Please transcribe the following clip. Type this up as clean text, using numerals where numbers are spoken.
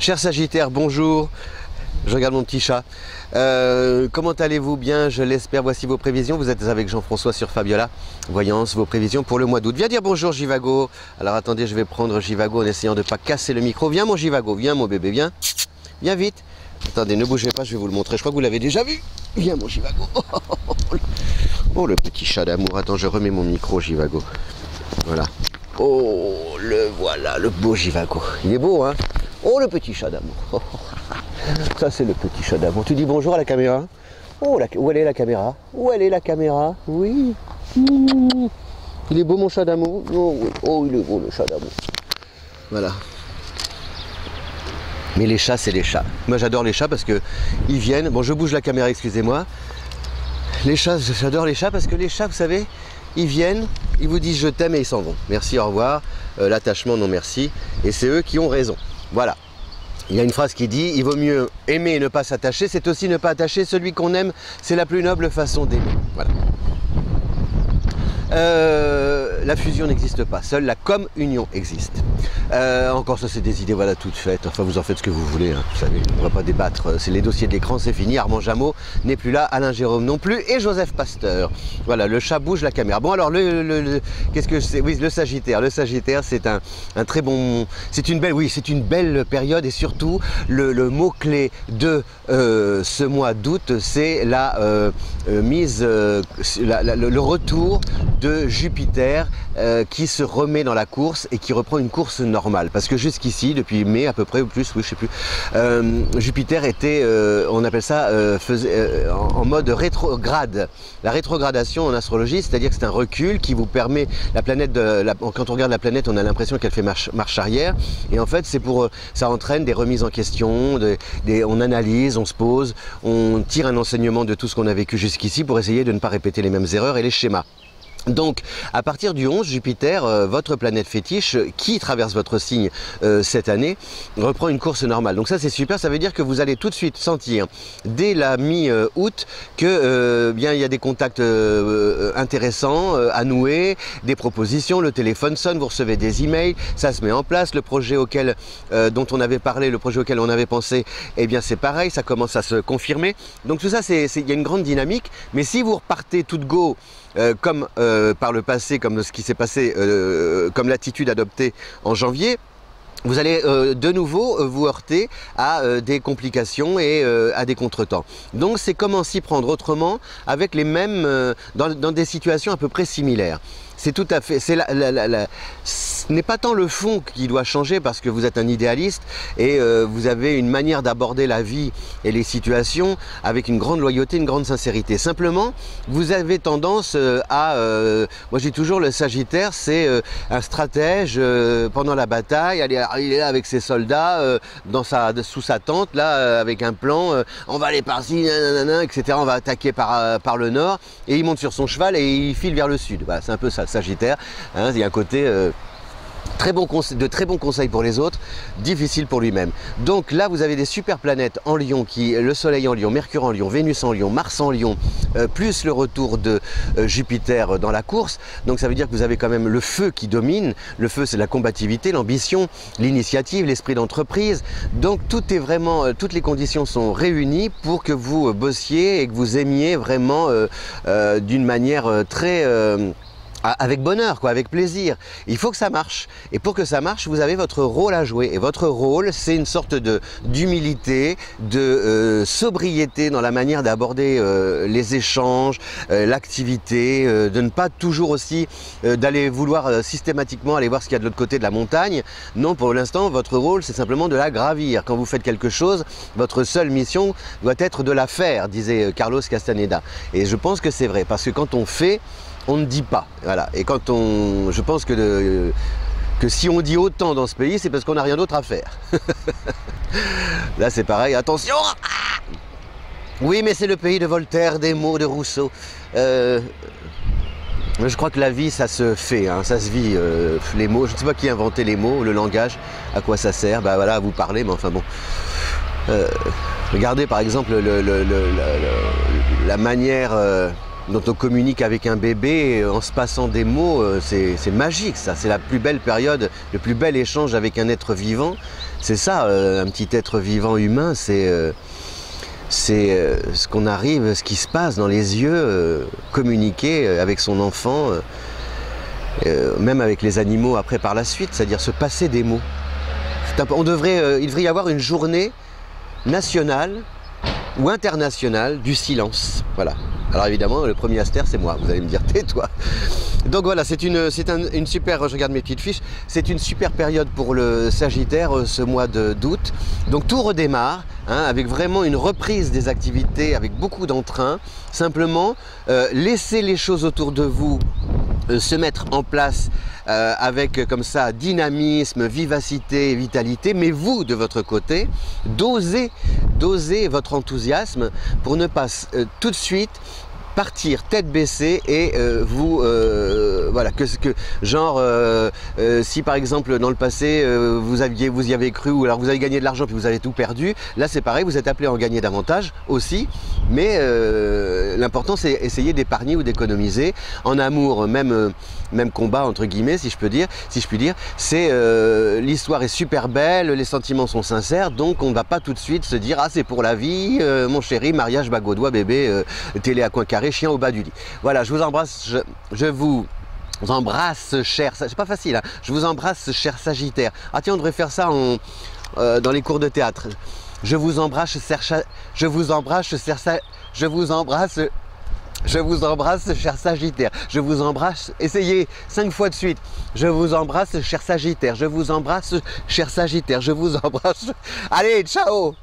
Cher Sagittaire, bonjour. Je regarde mon petit chat. Comment allez-vous? Bien, je l'espère. Voici vos prévisions. Vous êtes avec Jean-François sur Fabiola Voyance, vos prévisions pour le mois d'août. Viens dire bonjour Jivago. Alors attendez, je vais prendre Jivago en essayant de ne pas casser le micro. Viens mon Jivago, viens mon bébé, viens. Viens vite. Attendez, ne bougez pas, je vais vous le montrer. Je crois que vous l'avez déjà vu. Viens mon Jivago. Oh le petit chat d'amour. Attends, je remets mon micro Jivago. Voilà. Oh, le voilà, le beau Jivago. Il est beau, hein? Oh, le petit chat d'amour. Ça, c'est le petit chat d'amour. Tu dis bonjour à la caméra? Oh, où elle est la caméra? Où elle est la caméra? Oui. Il est beau, mon chat d'amour? Oh, oui. Oh, il est beau, le chat d'amour. Voilà. Mais les chats, c'est les chats. Moi, j'adore les chats parce que ils viennent. Bon, je bouge la caméra, excusez-moi. Les chats, j'adore les chats parce que les chats, vous savez, ils viennent, ils vous disent je t'aime et ils s'en vont. Merci, au revoir. L'attachement, non merci. Et c'est eux qui ont raison. Voilà. Il y a une phrase qui dit, il vaut mieux aimer et ne pas s'attacher, c'est aussi ne pas attacher celui qu'on aime, c'est la plus noble façon d'aimer. Voilà. La fusion n'existe pas, seule la communion existe. Encore ça, c'est des idées voilà toutes faites, enfin vous en faites ce que vous voulez, hein, vous savez, on ne va pas débattre, c'est les dossiers de l'écran, c'est fini, Armand Jameau n'est plus là, Alain Jérôme non plus, et Joseph Pasteur. Voilà, le chat bouge la caméra. Bon alors, qu'est-ce que c'est? Oui, le Sagittaire c'est un très bon, c'est une belle, oui, c'est une belle période, et surtout, le mot-clé de ce mois d'août, c'est la mise, le retour de Jupiter qui se remet dans la course et qui reprend une course normale. Parce que jusqu'ici, depuis mai à peu près, ou plus, oui, je sais plus, Jupiter était, on appelle ça, en mode rétrograde. La rétrogradation en astrologie, c'est-à-dire que c'est un recul qui vous permet, la planète, quand on regarde la planète, on a l'impression qu'elle fait marche arrière. Et en fait, c'est pour, ça entraîne des remises en question, on analyse, on se pose, on tire un enseignement de tout ce qu'on a vécu jusqu'ici pour essayer de ne pas répéter les mêmes erreurs et les schémas. Donc, à partir du 11, Jupiter, votre planète fétiche, qui traverse votre signe cette année, reprend une course normale. Donc ça, c'est super, ça veut dire que vous allez tout de suite sentir, dès la mi-août, que bien il y a des contacts intéressants à nouer, des propositions, le téléphone sonne, vous recevez des emails, ça se met en place, le projet auquel, dont on avait parlé, le projet auquel on avait pensé, eh bien c'est pareil, ça commence à se confirmer. Donc tout ça, il y a une grande dynamique, mais si vous repartez tout de go, comme par le passé, comme ce qui s'est passé, comme l'attitude adoptée en janvier, vous allez de nouveau vous heurter à des complications et à des contretemps. Donc c'est comment s'y prendre autrement avec les mêmes, dans des situations à peu près similaires. C'est tout à fait, ce n'est pas tant le fond qui doit changer parce que vous êtes un idéaliste et vous avez une manière d'aborder la vie et les situations avec une grande loyauté, une grande sincérité. Simplement, vous avez tendance à, moi j'ai toujours le Sagittaire, c'est un stratège pendant la bataille, il est là avec ses soldats sous sa tente, là avec un plan, on va aller par-ci, etc. On va attaquer par le nord et il monte sur son cheval et il file vers le sud. Voilà, c'est un peu ça. Sagittaire, hein, il y a un côté de très bons conseils pour les autres, difficile pour lui-même. Donc là, vous avez des super planètes en Lion, le Soleil en Lion, Mercure en Lion, Vénus en Lion, Mars en Lion, plus le retour de Jupiter dans la course. Donc ça veut dire que vous avez quand même le feu qui domine. Le feu, c'est la combativité, l'ambition, l'initiative, l'esprit d'entreprise. Donc tout est vraiment, toutes les conditions sont réunies pour que vous bossiez et que vous aimiez vraiment d'une manière très avec bonheur, quoi, avec plaisir. Il faut que ça marche. Et pour que ça marche, vous avez votre rôle à jouer. Et votre rôle, c'est une sorte d'humilité, de sobriété dans la manière d'aborder les échanges, l'activité, de ne pas toujours aussi d'aller vouloir systématiquement aller voir ce qu'il y a de l'autre côté de la montagne. Non, pour l'instant, votre rôle, c'est simplement de la gravir. Quand vous faites quelque chose, votre seule mission doit être de la faire, disait Carlos Castaneda. Et je pense que c'est vrai, parce que quand on fait, on ne dit pas, voilà. Et quand je pense que si on dit autant dans ce pays, c'est parce qu'on n'a rien d'autre à faire. Là, c'est pareil. Attention. Oui, mais c'est le pays de Voltaire, des mots de Rousseau. Je crois que la vie, ça se fait, hein, ça se vit. Les mots, je ne sais pas qui a inventé les mots, le langage, à quoi ça sert. Bah voilà, à vous parler, mais enfin bon. Regardez par exemple la manière dont on communique avec un bébé en se passant des mots, c'est magique ça, c'est la plus belle période, le plus bel échange avec un être vivant. C'est ça, un petit être vivant humain, c'est ce qu'on arrive, ce qui se passe dans les yeux, communiquer avec son enfant, même avec les animaux après par la suite, c'est-à-dire se passer des mots. Il devrait y avoir une journée nationale ou internationale du silence. Voilà. Alors évidemment, le premier astère, c'est moi. Vous allez me dire, tais-toi. Donc voilà, c'est une super, je regarde mes petites fiches, c'est une super période pour le Sagittaire, ce mois d'août. Donc tout redémarre, hein, avec vraiment une reprise des activités, avec beaucoup d'entrain. Simplement, laissez les choses autour de vous se mettre en place avec comme ça dynamisme, vivacité, vitalité, mais vous de votre côté, dosez votre enthousiasme pour ne pas tout de suite partir tête baissée et voilà, si par exemple dans le passé vous y avez cru, ou alors vous avez gagné de l'argent puis vous avez tout perdu, là c'est pareil, vous êtes appelé à en gagner davantage aussi, mais l'important c'est essayer d'épargner ou d'économiser. En amour, même combat entre guillemets, si je puis dire, c'est l'histoire est super belle, les sentiments sont sincères, donc on ne va pas tout de suite se dire ah c'est pour la vie, mon chéri, mariage, bague au doigt, bébé, télé à coin carré, chien au bas du lit. Voilà, je vous embrasse, je vous embrasse, cher, c'est pas facile, hein, je vous embrasse, cher Sagittaire. Ah tiens, on devrait faire ça dans les cours de théâtre. Je vous embrasse, cher Sagittaire. Je vous embrasse, essayez 5 fois de suite. Je vous embrasse, cher Sagittaire. Je vous embrasse, cher Sagittaire. Je vous embrasse. Allez, ciao.